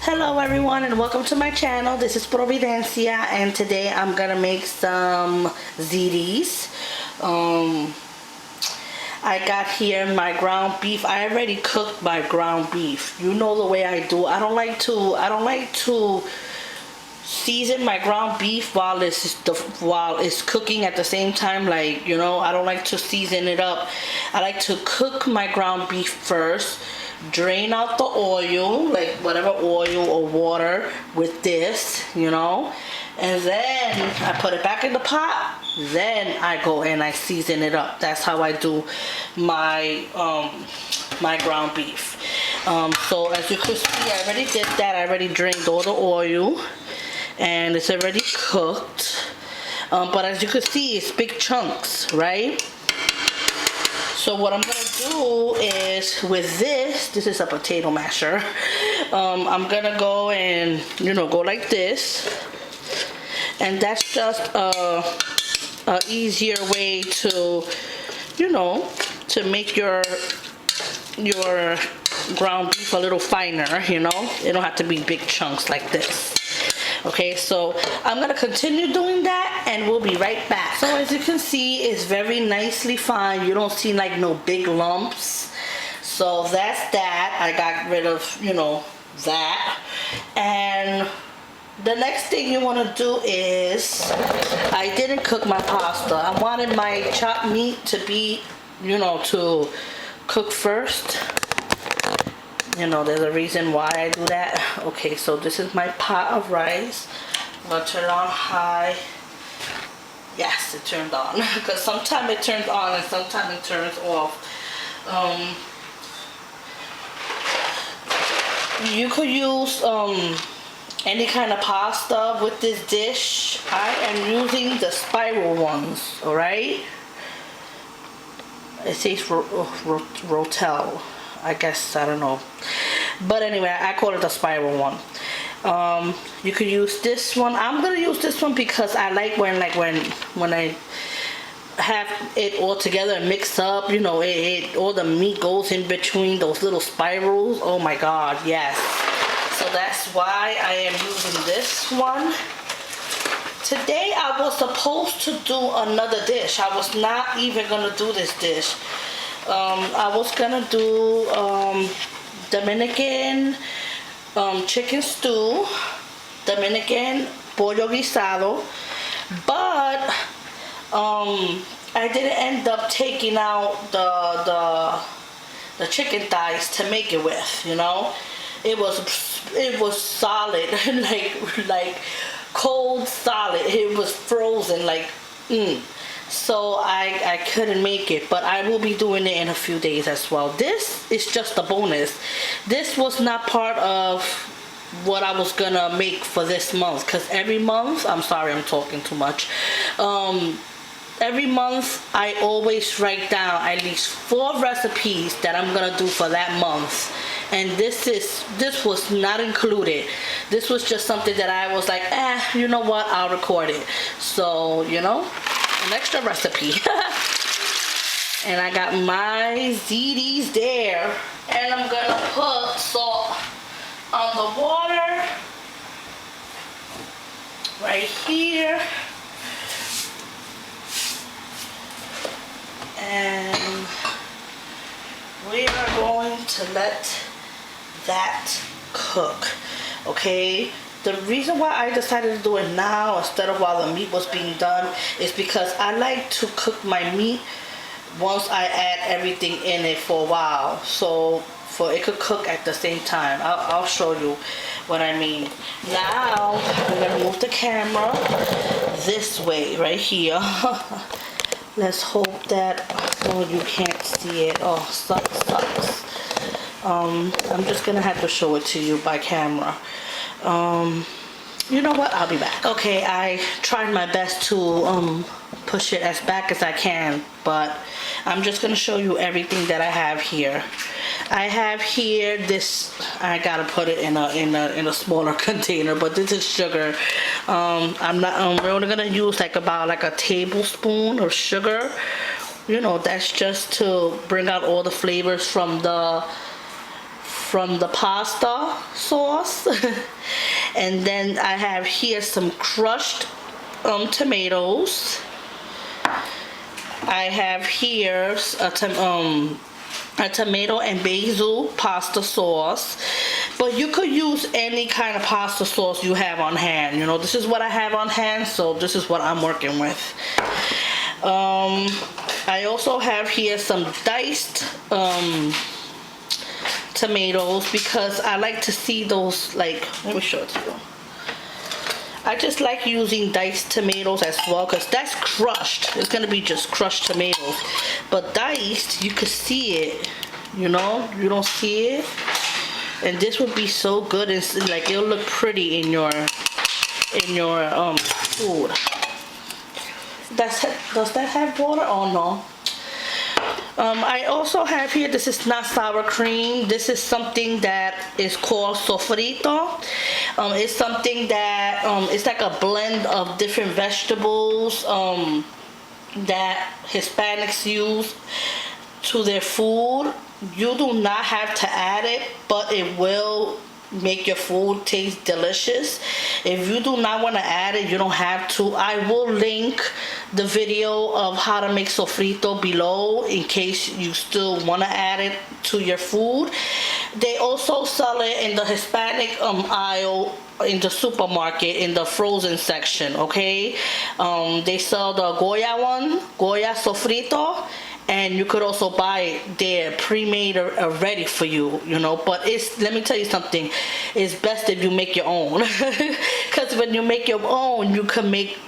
Hello everyone and welcome to my channel. This is Providencia and today I'm gonna make some ziti's. I got here my ground beef. I already cooked my ground beef. You know the way I do. I don't like to season my ground beef while it's cooking at the same time. Like, you know, I don't like to season it up. I like to cook my ground beef first, drain out the oil, like whatever oil or water with this, you know, and then I put it back in the pot. Then I go and I season it up. That's how I do my my ground beef. So as you can see, I already did that. I already drained all the oil and it's already cooked, but as you can see, it's big chunks, right? So what I'm gonna do is with this is a potato masher. I'm gonna go and, you know, go like this, and that's just a easier way to, you know, to make your ground beef a little finer. You know, it don't have to be big chunks like this. Okay, so I'm gonna continue doing that and we'll be right back. So as you can see, it's very nicely fine. You don't see like no big lumps. So that's that. I got rid of, you know, that. And the next thing you want to do is, I didn't cook my pasta. I wanted my chopped meat to be, you know, to cook first. You know, there's a reason why I do that. Okay, so this is my pot of rice. I'm gonna turn it on high. Yes, it turned on. Because sometimes it turns on and sometimes it turns off. You could use any kind of pasta with this dish. I am using the spiral ones, alright? It says Rotel. I guess, I don't know, but anyway, I call it the spiral one. You could use this one. I'm gonna use this one because I like when I have it all together and mixed up, you know, all the meat goes in between those little spirals. Oh my god, yes. So that's why I am using this one. Today I was supposed to do another dish. I was not even gonna do this dish. I was gonna do Dominican chicken stew, Dominican pollo guisado, but I didn't end up taking out the chicken thighs to make it with. You know, it was solid, like cold solid. It was frozen, like. So I couldn't make it, but I will be doing it in a few days as well. This is just a bonus. This was not part of what I was gonna make for this month, because every month, I'm sorry, I'm talking too much. Every month I always write down at least 4 recipes that I'm gonna do for that month, and this was not included. This was just something that I was like, you know what, I'll record it. So, you know, an extra recipe. And I got my ziti's there, and I'm gonna put salt on the water right here, and we are going to let that cook. Okay, the reason why I decided to do it now instead of while the meat was being done is because I like to cook my meat once I add everything in it for a while, so it could cook at the same time. I'll show you what I mean. Now I'm gonna move the camera this way right here. Let's hope that you can't see it. Oh, sucks. I'm just gonna have to show it to you by camera. You know what, I'll be back. Okay, I tried my best to push it as back as I can, but I'm just gonna show you everything that I have here. I have here this, I gotta put it in a smaller container, but this is sugar. We're only gonna use about a tablespoon of sugar. You know, that's just to bring out all the flavors from from the pasta sauce. And then I have here some crushed tomatoes. I have here a tomato and basil pasta sauce, but you could use any kind of pasta sauce you have on hand. You know, this is what I have on hand, so this is what I'm working with. I also have here some diced tomatoes, because I like to see those, like, let me show it to you. I just like using diced tomatoes as well, because that's crushed. It's gonna be just crushed tomatoes. But diced, you could see it, you know? You don't see it? And this would be so good, and like it'll look pretty in your food. Does that have water? Oh no. I also have here, this is not sour cream. This is something that is called sofrito. It's something that, it's like a blend of different vegetables that Hispanics use to their food. You do not have to add it, but it will make your food taste delicious. If you do not want to add it, you don't have to. I will link the video of how to make sofrito below in case you still want to add it to your food. They also sell it in the Hispanic aisle in the supermarket in the frozen section, okay? They sell the Goya sofrito. And you could also buy it there pre-made or ready for you, you know. But let me tell you something, it's best if you make your own. Because when you make your own, you can make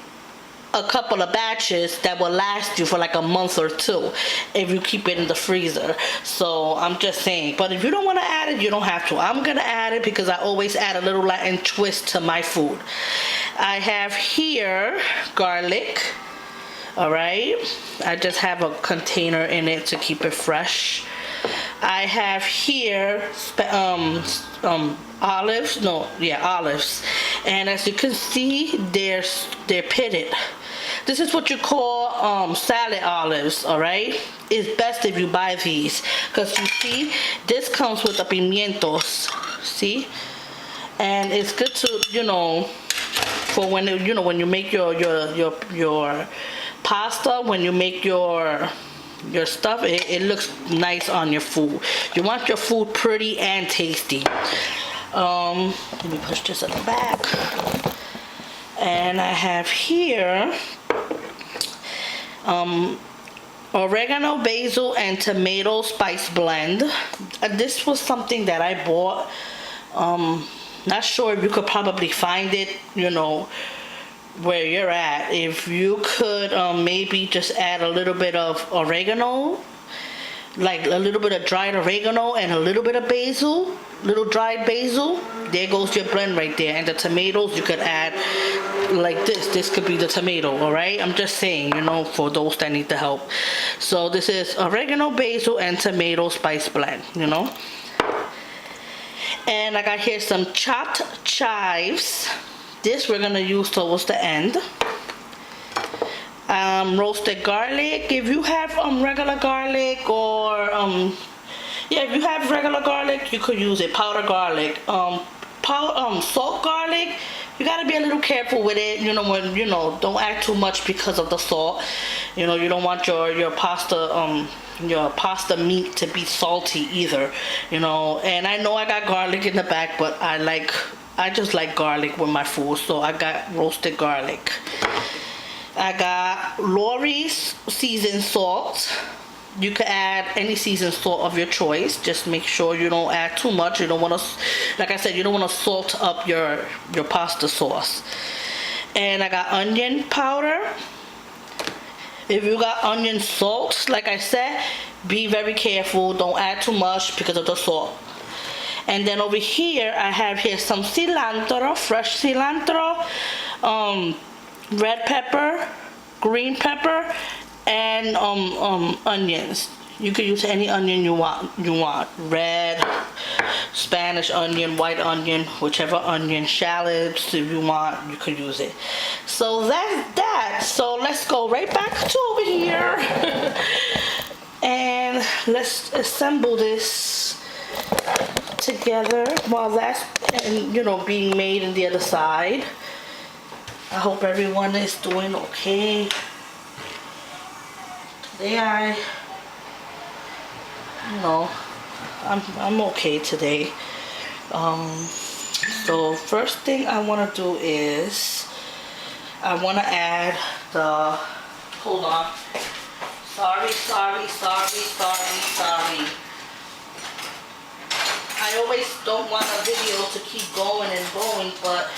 a couple of batches that will last you for like a month or two if you keep it in the freezer. So I'm just saying, but if you don't want to add it, you don't have to. I'm gonna add it because I always add a little Latin twist to my food. I have here garlic. All right, I just have a container in it to keep it fresh. I have here olives. And as you can see, they're pitted. This is what you call salad olives. All right, it's best if you buy these, because you see this comes with the pimientos. See, and it's good to, you know, for when when you make your pasta, when you make your stuff, it looks nice on your food. You want your food pretty and tasty. Let me push this in the back. And I have here oregano, basil, and tomato spice blend. This was something that I bought. Not sure if you could probably find it, you know, where you're at. If you could maybe just add a little bit of oregano, like a little bit of dried oregano and a little bit of basil, little dried basil, there goes your blend right there. And the tomatoes you could add like this could be the tomato. All right, I'm just saying, you know, for those that need the help. So this is oregano, basil, and tomato spice blend, you know. And I got here some chopped chives. This we're gonna use towards the end. Roasted garlic. If you have regular garlic, or yeah, if you have regular garlic, you could use it. Powder garlic. Salt garlic. You gotta be a little careful with it. You know, when don't add too much because of the salt. You know, you don't want your pasta meat to be salty either. You know, and I know I got garlic in the back, but I just like garlic with my food, so I got roasted garlic. I got Lori's seasoned salt. You can add any seasoned salt of your choice. Just make sure you don't add too much. You don't want to, like I said, you don't want to salt up your pasta sauce. And I got onion powder. If you got onion salt, like I said, be very careful. Don't add too much because of the salt. And then over here, I have here some cilantro, fresh cilantro, red pepper, green pepper, and onions. You can use any onion you want. Red, Spanish onion, white onion, whichever onion, shallots if you want, you could use it. So that's that. So let's go right back to over here and let's assemble this together while that's, you know, being made in the other side. I hope everyone is doing okay. Today you know, I'm okay today. So first thing I want to do is I want to add the, hold on, sorry. I always don't want a video to keep going and going, but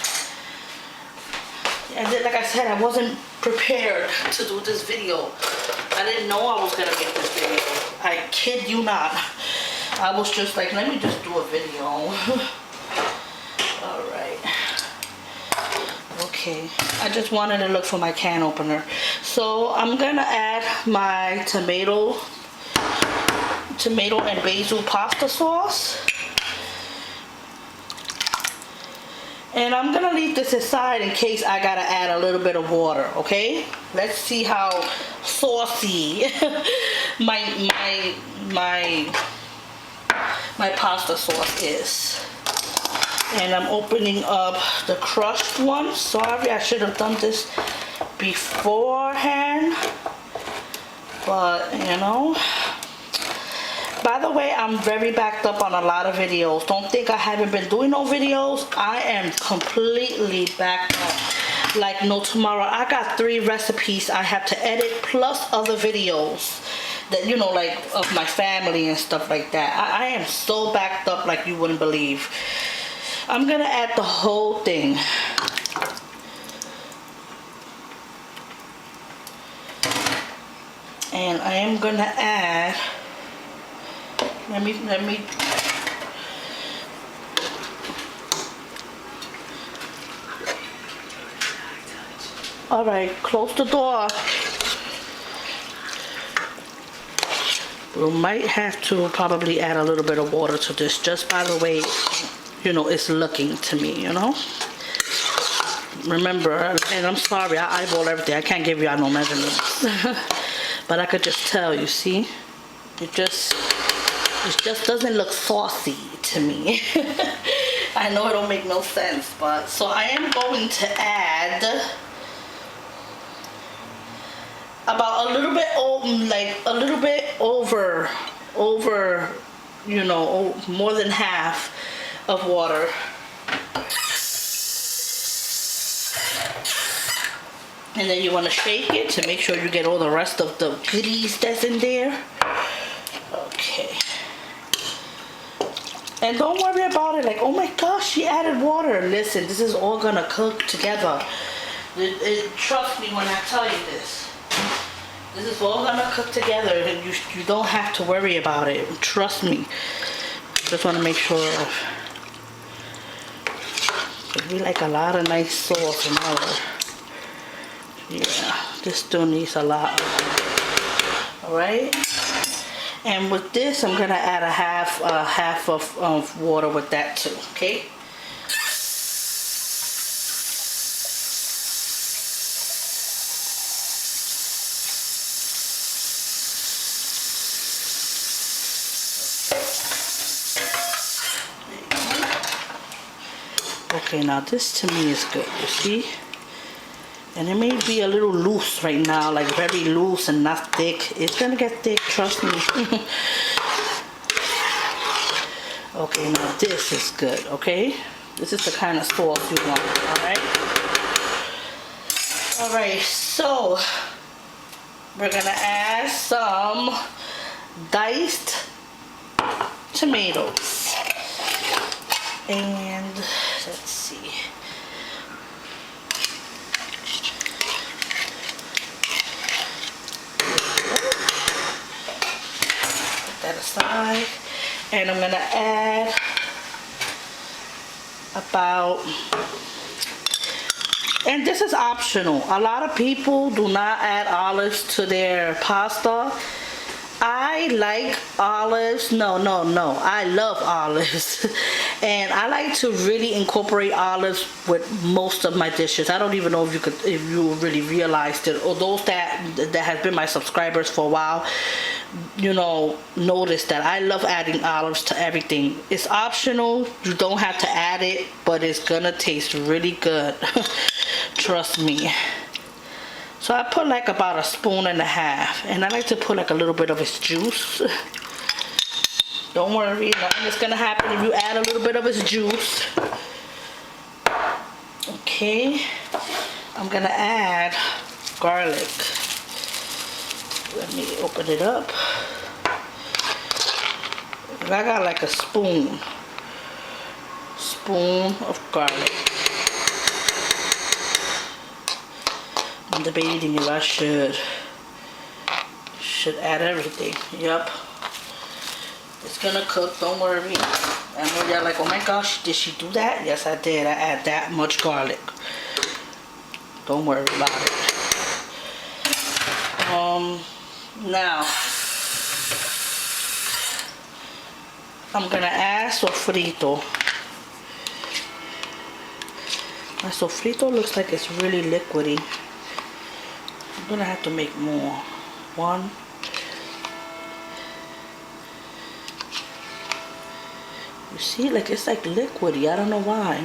and then, like I said, I wasn't prepared to do this video. I didn't know I was gonna make this video. I kid you not. I was just like, let me just do a video. Alright. Okay. I just wanted to look for my can opener. So I'm gonna add my tomato and basil pasta sauce. And I'm gonna leave this aside in case I gotta add a little bit of water, okay? Let's see how saucy my pasta sauce is. And I'm opening up the crushed one. Sorry, I should have done this beforehand. But, you know. By the way, I'm very backed up on a lot of videos. Don't think I haven't been doing no videos. I am completely backed up like no tomorrow. I got 3 recipes I have to edit plus other videos that, you know, like of my family and stuff like that. I am so backed up like you wouldn't believe. I'm gonna add the whole thing. And I am gonna add, let me all right, close the door. We might have to probably add a little bit of water to this, just by the way, you know, it's looking to me, you know. Remember, and I'm sorry, I eyeball everything. I can't give you no measurements. But I could just tell, you see, it just doesn't look saucy to me. I know it don't make no sense, but so I am going to add about a little bit over, you know, more than half of water. And then you want to shake it to make sure you get all the rest of the goodies that's in there. Okay. And don't worry about it like, oh my gosh, she added water. Listen, this is all gonna cook together. Trust me when I tell you this. This is all gonna cook together and you don't have to worry about it. Trust me. Just want to make sure. We like a lot of nice sauce and all that. Yeah, this still needs a lot. Alright. And with this, I'm gonna add a half of water with that too, okay? Okay, now this to me is good, you see? And it may be a little loose right now, like very loose and not thick. It's gonna get thick, trust me. Okay, now this is good, okay? This is the kind of sauce you want, alright? Alright, so we're gonna add some diced tomatoes. And let's see. Put that aside. And I'm gonna add about, and this is optional. A lot of people do not add olives to their pasta. I like olives. No. I love olives. And I like to really incorporate olives with most of my dishes. I don't even know if you really realized it. Or those that has been my subscribers for a while, you know, notice that I love adding olives to everything. It's optional. You don't have to add it, but it's gonna taste really good. Trust me. So I put like about 1.5 spoons, and I like to put like a little bit of its juice. Don't worry, nothing is gonna happen if you add a little bit of its juice. Okay, I'm gonna add garlic. Let me open it up. I got like a spoon of garlic. I'm debating if I should add everything. Yep. It's gonna cook, don't worry. I know y'all like, oh my gosh, did she do that? Yes, I did. I add that much garlic. Don't worry about it. Now I'm gonna add sofrito. My sofrito looks like it's really liquidy. I'm gonna have to make more. One. You see, like it's like liquidy. I don't know why.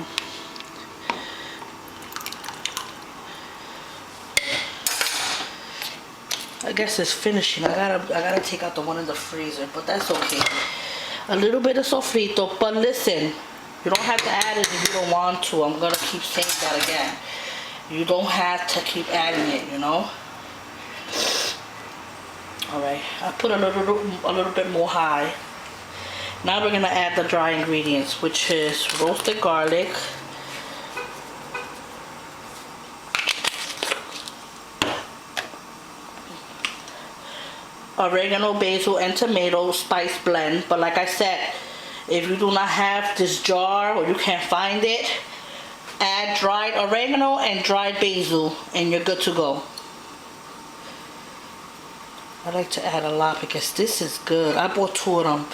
I guess it's finishing. I gotta take out the one in the freezer, but that's okay. A little bit of sofrito, but listen, you don't have to add it if you don't want to. I'm gonna keep saying that again. You don't have to keep adding it, you know. All right, I put a little bit more high. Now we're gonna add the dry ingredients, which is roasted garlic, oregano, basil, and tomato spice blend. But like I said, if you do not have this jar or you can't find it, add dried oregano and dried basil and you're good to go. I like to add a lot because this is good. I bought 2 of them.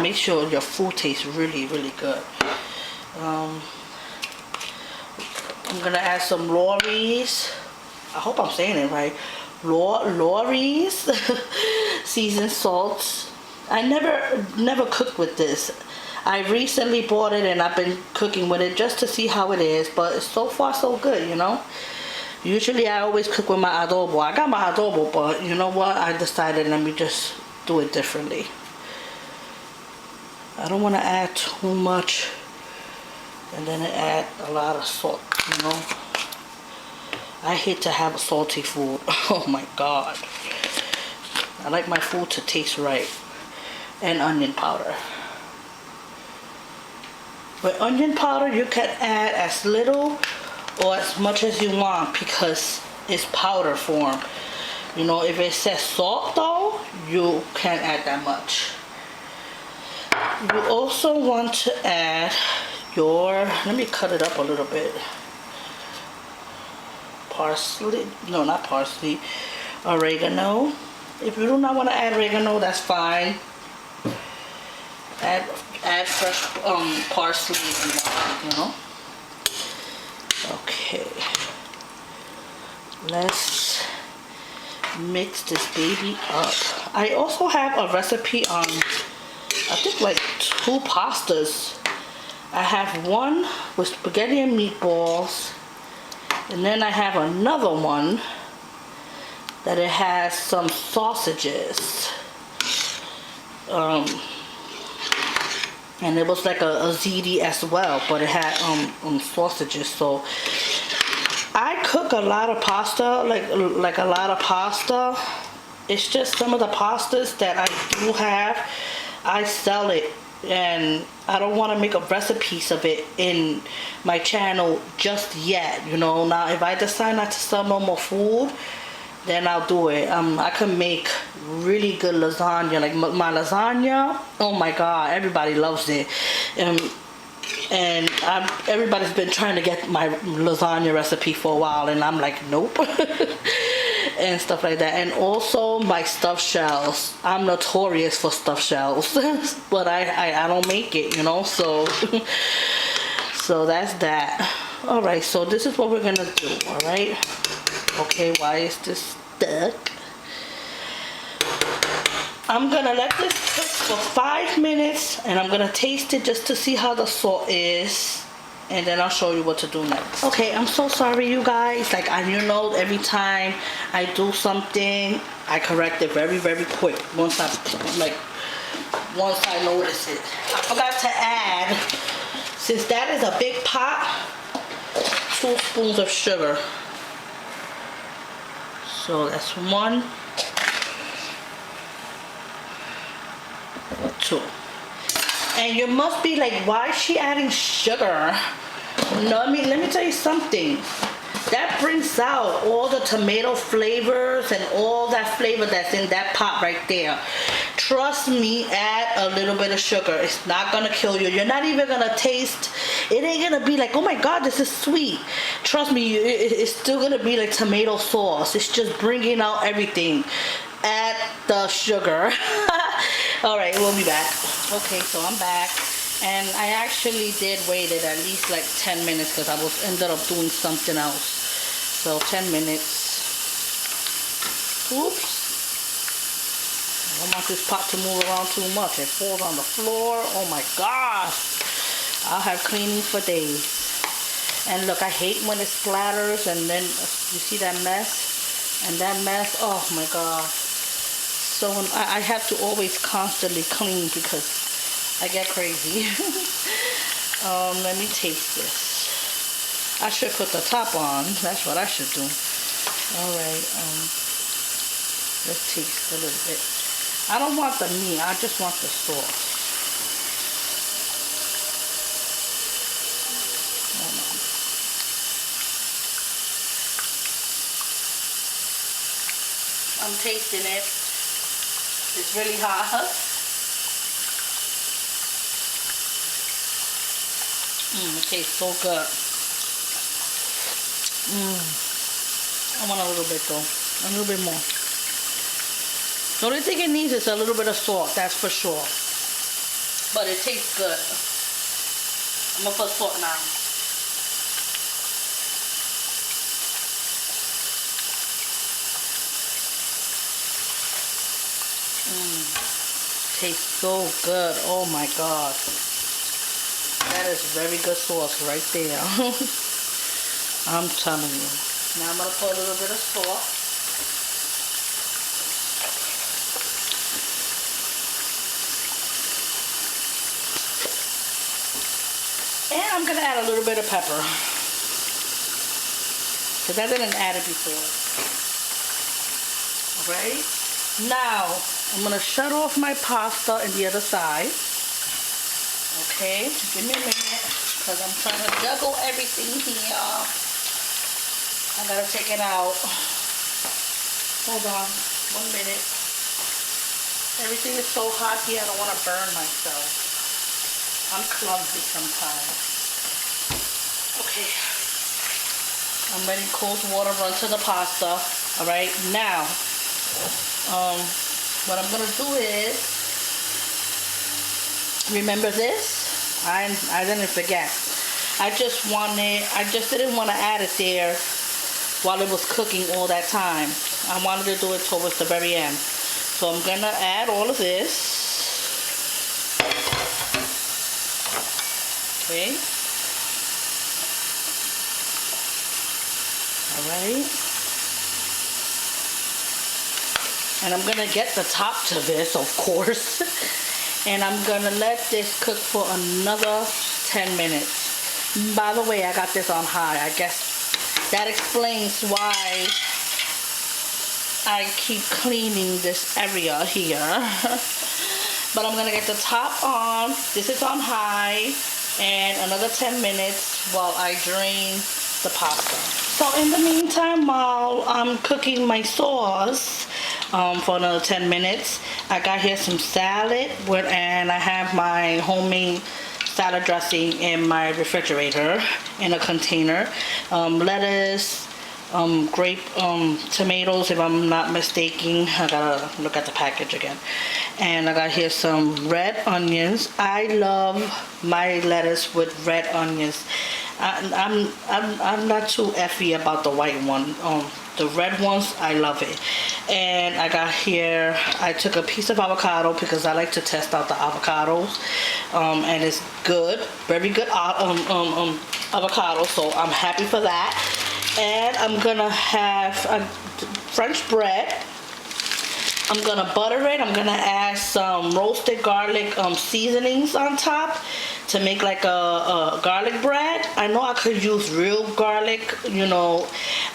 Make sure your food tastes really, really good. I'm gonna add some Lawry's. I hope I'm saying it right. Lawry's seasoned salt. I never cooked with this. I recently bought it and I've been cooking with it just to see how it is. But so far so good, you know. Usually I always cook with my adobo. I got my adobo, but you know what? I decided let me just do it differently. I don't want to add too much and then add a lot of salt, you know. I hate to have a salty food. Oh my god. I like my food to taste right. And onion powder. With onion powder you can add as little or as much as you want because it's powder form. You know, if it says salt though, you can't add that much. You also want to add your, let me cut it up a little bit. Parsley, no, not parsley, oregano. If you do not want to add oregano, that's fine. Add fresh parsley if you want, you know. Okay. Let's mix this baby up. I also have a recipe on, I think like 2 pastas. I have one with spaghetti and meatballs, and then I have another one that it has some sausages. And it was like a ziti as well, but it had sausages. So I cook a lot of pasta, like a lot of pasta. It's just some of the pastas that I do have, I sell it, and I don't want to make up recipes of it in my channel just yet, you know. Now if I decide not to sell no more food, then I'll do it. I can make really good lasagna, like my lasagna, oh my god, everybody loves it. And everybody's been trying to get my lasagna recipe for a while, and I'm like, nope. and stuff like that. And also my stuffed shells. I'm notorious for stuffed shells, but I don't make it, you know. So so that's that. All right, so this is what we're gonna do. All right. Okay, why is this stuck? I'm gonna let this cook for 5 minutes, and I'm gonna taste it just to see how the salt is, and then I'll show you what to do next. Okay, I'm so sorry, you guys. Like, you know, every time I do something, I correct it very, very quick. Once I notice it. I forgot to add, since that is a big pot, 2 spoons of sugar. So that's 1, 2. And you must be like, why is she adding sugar? No, let me tell you something. That brings out all the tomato flavors and all that flavor that's in that pot right there. Trust me, add a little bit of sugar. It's not gonna kill you. You're not even gonna taste, it ain't gonna be like, oh my God, this is sweet. Trust me, it's still gonna be like tomato sauce. It's just bringing out everything. Add the sugar. All right, we'll be back. Okay, so I'm back. And I actually did wait it at least like 10 minutes because I ended up doing something else. So 10 minutes. Oops. I don't want this pot to move around too much. It falls on the floor. Oh my gosh. I'll have cleaning for days. And look, I hate when it splatters and then you see that mess? And that mess, oh my God. So I have to always constantly clean because I get crazy. Let me taste this. I should put the top on. That's what I should do. All right. Let's taste a little bit. I don't want the meat. I just want the sauce. I'm tasting it. It's really hot. It tastes so good. I want a little bit though. A little bit more. The only thing it needs is a little bit of salt, that's for sure. But it tastes good. I'm gonna put salt now. Tastes so good. Oh my God. That is very good sauce right there. I'm telling you. Now I'm going to put a little bit of salt. And I'm going to add a little bit of pepper. Because I didn't add it before. Alright. Now, I'm going to shut off my pasta on the other side. Okay, give me a minute, because I'm trying to juggle everything here. I gotta take it out. Hold on, 1 minute. Everything is so hot here, I don't want to burn myself. I'm clumsy sometimes. Okay. I'm letting cold water run to the pasta. Alright, now, what I'm gonna do is, remember this? I didn't forget. I just didn't want to add it there while it was cooking all that time. I wanted to do it towards the very end. So I'm gonna add all of this. Okay. Alright. And I'm gonna get the top to this, of course. And I'm gonna let this cook for another 10 minutes. By the way, I got this on high. I guess that explains why I keep cleaning this area here. But I'm gonna get the top on. This is on high. And another 10 minutes while I drain the pasta. So in the meantime, while I'm cooking my sauce, for another 10 minutes. I got here some salad and I have my homemade salad dressing in my refrigerator in a container. Lettuce, grape tomatoes, if I'm not mistaken. I gotta look at the package again. And I got here some red onions. I love my lettuce with red onions. I'm not too effy about the white one. The red ones, I love it. And I got here, I took a piece of avocado because I like to test out the avocados. And it's good, very good avocado, so I'm happy for that. And I'm gonna have French bread. I'm gonna butter it. I'm gonna add some roasted garlic seasonings on top to make like a garlic bread. I know I could use real garlic, you know.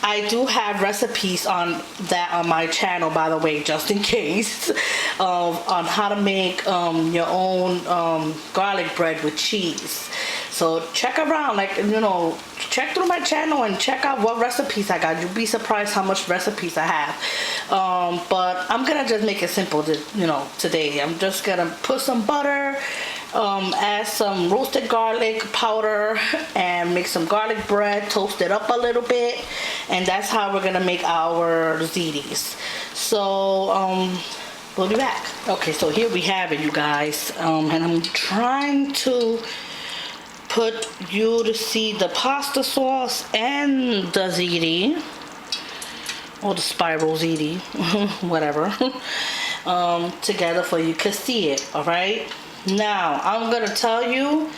I do have recipes on that on my channel, by the way, just in case, on how to make your own garlic bread with cheese. So check around, like, you know, check through my channel and check out what recipes I got. You'll be surprised how much recipes I have. But I'm gonna just make it simple, you know, today. I'm just gonna put some butter, add some roasted garlic powder, and make some garlic bread, toast it up a little bit, and that's how we're gonna make our ziti's. So we'll be back. Okay, so here we have it, you guys, and I'm trying to put you to see the pasta sauce and the ziti, or the spiral ziti, whatever, together for you to see it. All right, now I'm gonna tell you,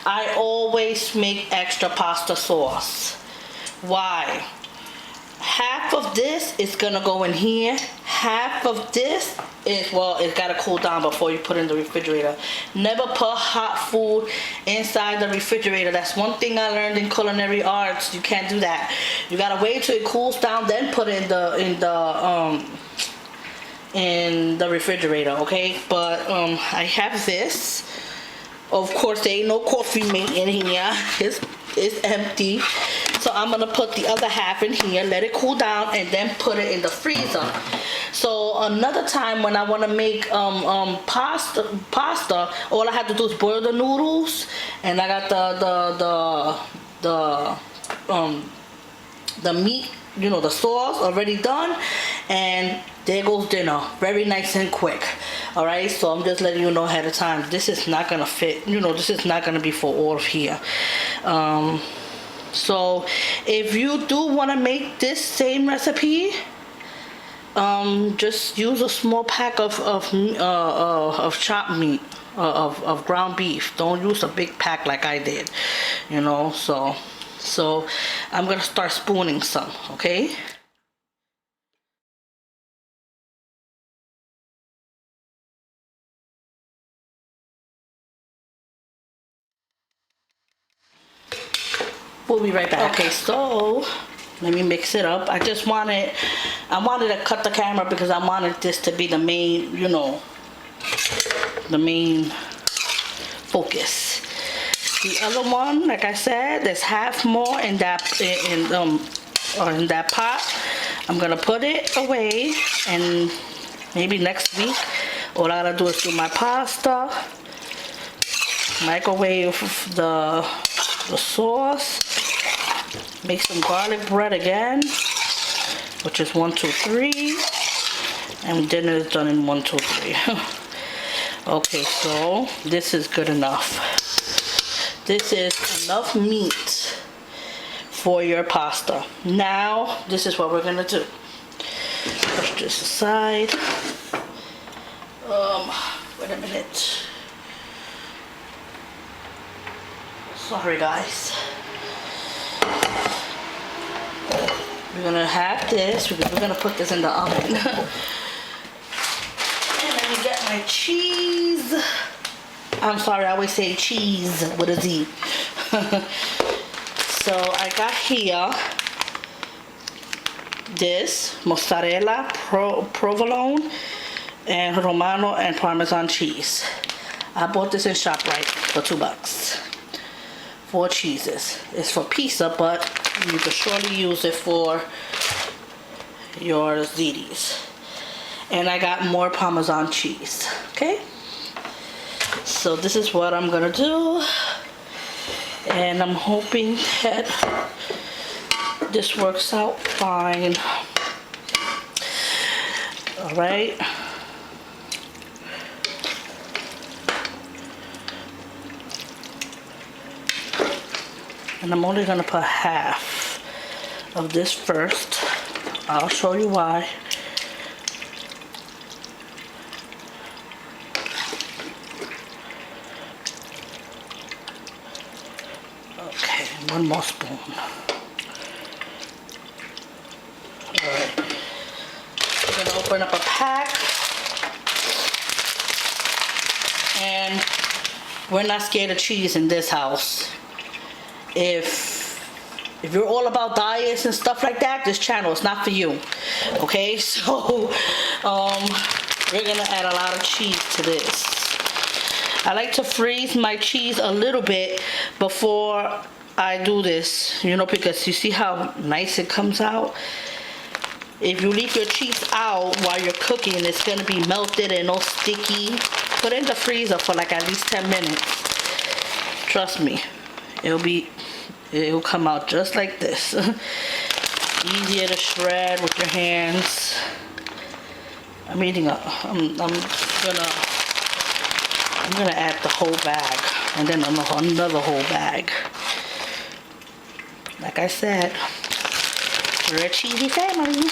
I always make extra pasta sauce. Why? Half of this is gonna go in here. Half of this is, well, it's gotta cool down before you put it in the refrigerator. Never put hot food inside the refrigerator. That's one thing I learned in culinary arts. You can't do that. You gotta wait till it cools down, then put it in the refrigerator, okay? But I have this. Of course, there ain't no coffee mate in here. It's empty. So I'm gonna put the other half in here, let it cool down, and then put it in the freezer. So another time when I wanna make pasta, all I have to do is boil the noodles, and I got the meat, you know, the sauce already done, and there goes dinner. Very nice and quick. All right, so I'm just letting you know ahead of time. This is not gonna fit, you know, this is not gonna be for all of here. So if you do want to make this same recipe, just use a small pack of chopped meat, of ground beef. Don't use a big pack like I did, you know. So I'm gonna start spooning some, okay? We'll be right back. Okay, so let me mix it up. I wanted to cut the camera because I wanted this to be the main, you know, the main focus. The other one, like I said, there's half more in that pot. I'm gonna put it away, and maybe next week all I gotta do is do my pasta, microwave the sauce, make some garlic bread again, which is 1, 2, 3, and dinner is done in 1, 2, 3. Okay, so this is good enough. This is enough meat for your pasta. Now this is what we're gonna do. Push this aside. Wait a minute. Sorry guys. We're gonna have this because we're gonna put this in the oven. And let me get my cheese. I'm sorry, I always say cheese with a Z. So I got here this mozzarella, provolone, and romano and parmesan cheese. I bought this in ShopRite for $2. 4 cheeses. It's for pizza, but you can surely use it for your ziti's. And I got more parmesan cheese. Okay, so this is what I'm gonna do, and I'm hoping that this works out fine. All right. And I'm only gonna put half of this first. I'll show you why. Okay, one more spoon. Alright. We're gonna open up a pack. And we're not scared of cheese in this house. If you're all about diets and stuff like that, this channel is not for you. Okay, so we're gonna add a lot of cheese to this. I like to freeze my cheese a little bit before I do this, you know, because you see how nice it comes out. If you leave your cheese out while you're cooking, it's gonna be melted and all sticky. Put it in the freezer for like at least 10 minutes. Trust me, it'll come out just like this. Easier to shred with your hands. I'm gonna add the whole bag and then another whole bag. Like I said, we're a cheesy family.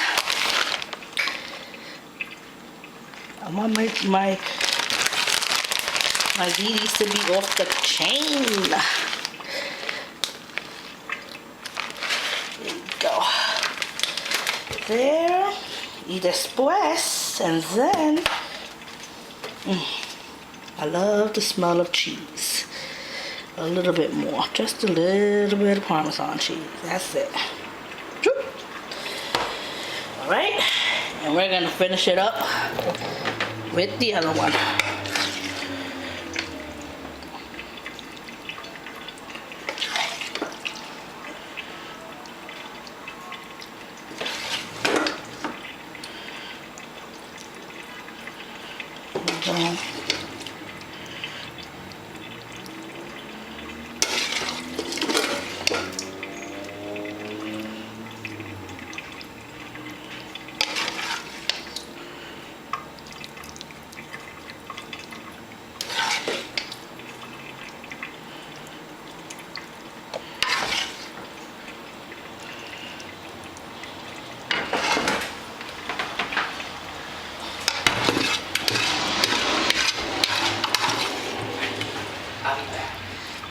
I want my ziti's to be off the chain. There you go. There. Y después, and then, I love the smell of cheese. A little bit more, just a little bit of Parmesan cheese. That's it. All right, and we're gonna finish it up with the other one.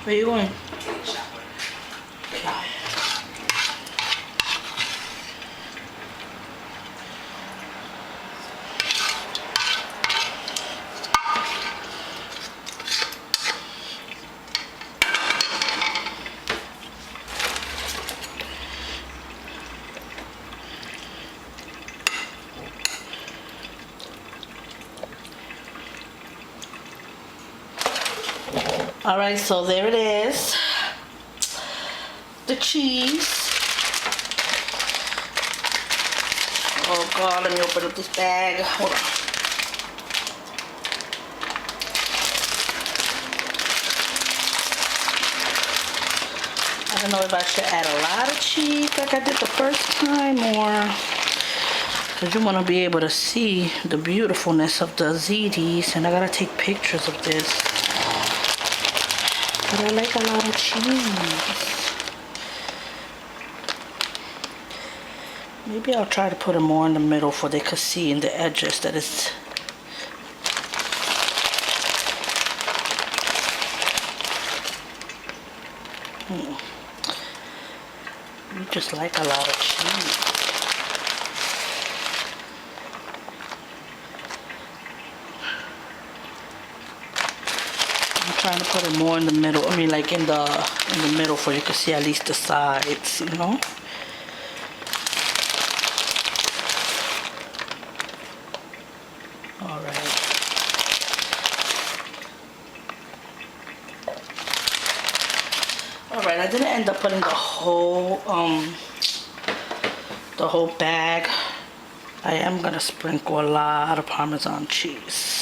Where you going? All right, so there it is. The cheese. Oh God, let me open up this bag. Hold on. I don't know if I should add a lot of cheese like I did the first time, or because you want to be able to see the beautifulness of the ziti's, and I gotta take pictures of this. But I like a lot of cheese. Maybe I'll try to put it more in the middle so they could see in the edges that it's... You just like a lot of cheese. Trying to put it more in the middle. I mean, like in the middle, so you can see at least the sides, you know. All right. All right. I didn't end up putting the whole bag. I am gonna sprinkle a lot of Parmesan cheese.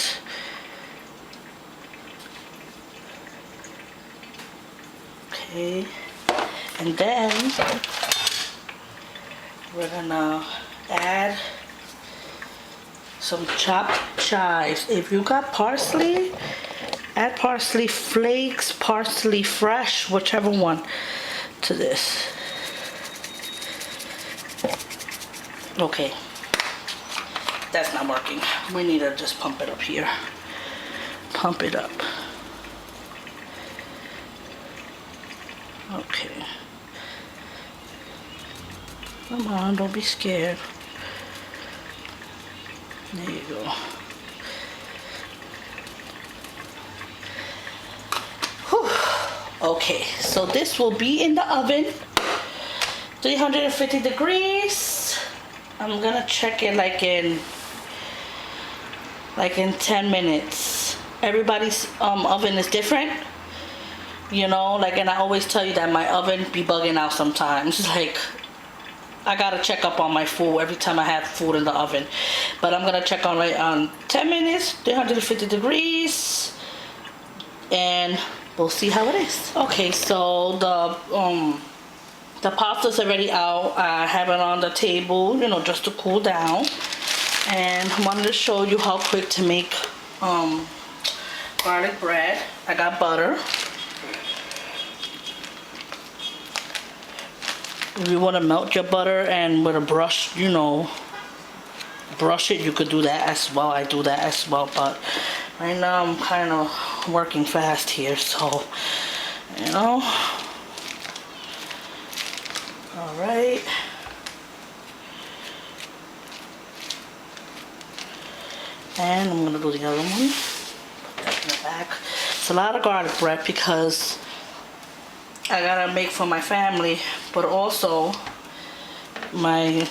And then We're gonna add some chopped chives. If you got parsley, add parsley flakes, parsley fresh, whichever one, to this. Okay, that's not working. We need to just pump it up here. Pump it up. Okay. Come on, don't be scared. There you go. Whew. Okay, so this will be in the oven, 350 degrees. I'm gonna check it like in 10 minutes. Everybody's oven is different, you know, like, and I always tell you that my oven be bugging out sometimes. Like, I gotta check up on my food every time I have food in the oven. But I'm gonna check on right on 10 minutes, 350 degrees, and we'll see how it is. Okay, so the pasta's already out. I have it on the table, you know, just to cool down. And I wanted to show you how quick to make garlic bread. I got butter. If you want to melt your butter and with a brush, you know, brush it, you could do that as well. I do that as well, but right now I'm kind of working fast here, so, you know. All right. And I'm gonna do the other one. Put that in the back. It's a lot of garlic bread because I gotta make for my family, but also my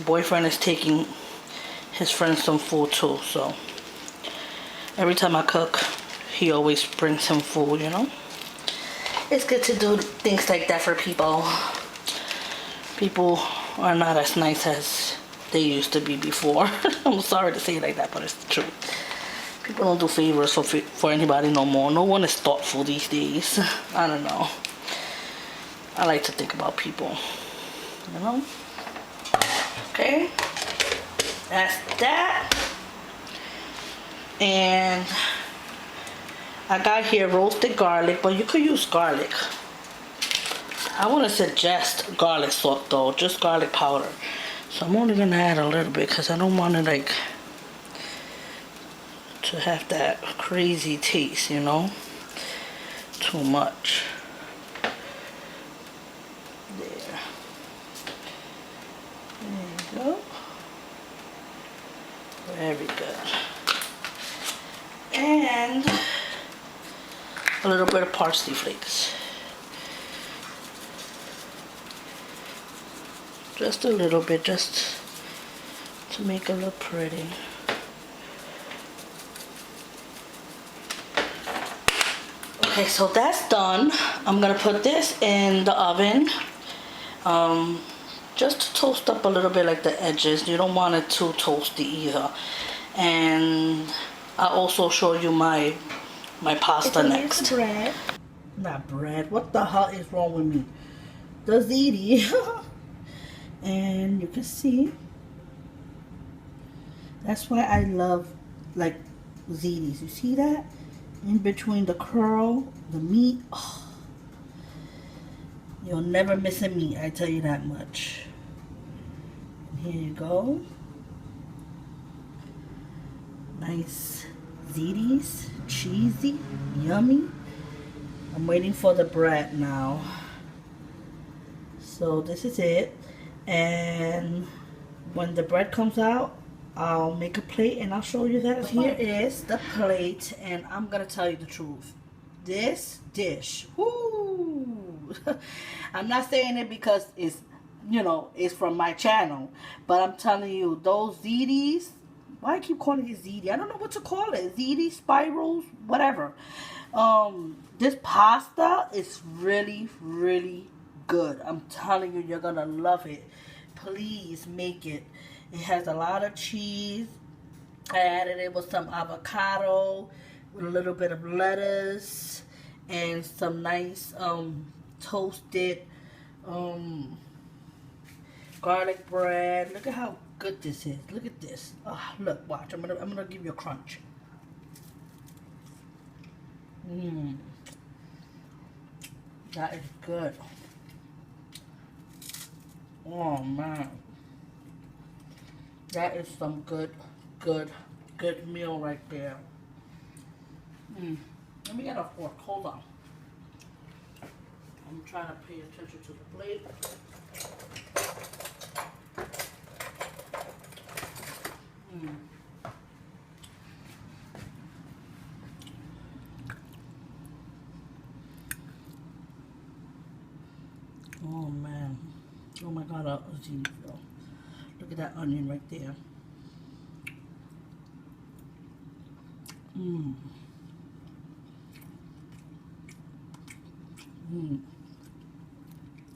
boyfriend is taking his friends some food too, so every time I cook, he always brings some food, you know. It's good to do things like that for people. People are not as nice as they used to be before. I'm sorry to say it like that, but it's the truth. People don't do favors for anybody no more. No one is thoughtful these days. I don't know. I like to think about people, you know. Okay, that's that. And I got here roasted garlic, but you could use garlic. I want to suggest garlic salt though, just garlic powder. So I'm only gonna add a little bit because I don't want it like to have that crazy taste, you know. Too much. There. There you go. Very good. And a little bit of parsley flakes. Just a little bit, just to make it look pretty. Okay, so that's done. I'm gonna put this in the oven, just to toast up a little bit, like the edges. You don't want it too toasty either. And I'll also show you my pasta next. Bread. Not bread. What the hell is wrong with me? The ziti. And you can see, that's why I love like zitis. You see that? In between the curl, the meat. Oh, you'll never miss a meat, I tell you that much. Here you go. Nice zitis, cheesy, yummy. I'm waiting for the bread now. So this is it. And when the bread comes out, I'll make a plate and I'll show you that. Here is the plate, and I'm gonna tell you the truth. This dish, whoo! I'm not saying it because it's, you know, it's from my channel, but I'm telling you, those zitis, why I keep calling it ziti? I don't know what to call it. Ziti, spirals, whatever. This pasta is really, really good. I'm telling you, you're gonna love it. Please make it. It has a lot of cheese. I added it with some avocado, with a little bit of lettuce, and some nice toasted garlic bread. Look at how good this is. Look at this. Oh, look, watch. I'm gonna give you a crunch. Mmm. That is good. Oh man. That is some good meal right there. Let me get a fork. Hold on. I'm trying to pay attention to the plate. Oh man. Oh my god, look at that onion right there.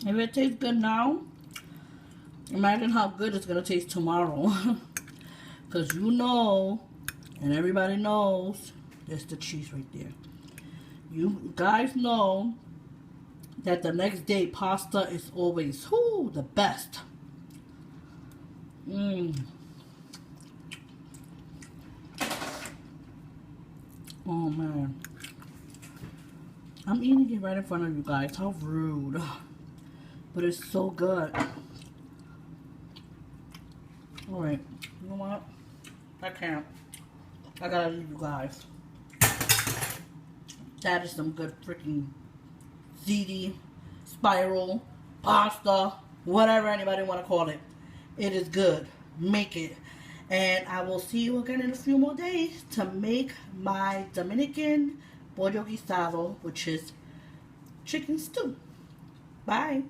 If it tastes good now, imagine how good it's gonna taste tomorrow. Because you know, and everybody knows, there's the cheese right there. You guys know that the next day pasta is always the best. Oh man. I'm eating it right in front of you guys. How rude. But it's so good. Alright. You know what? I can't. I gotta leave you guys. That is some good freaking ziti, spiral, pasta, whatever anybody want to call it. It is good. Make it. And I will see you again in a few more days to make my Dominican pollo guisado, which is chicken stew. Bye.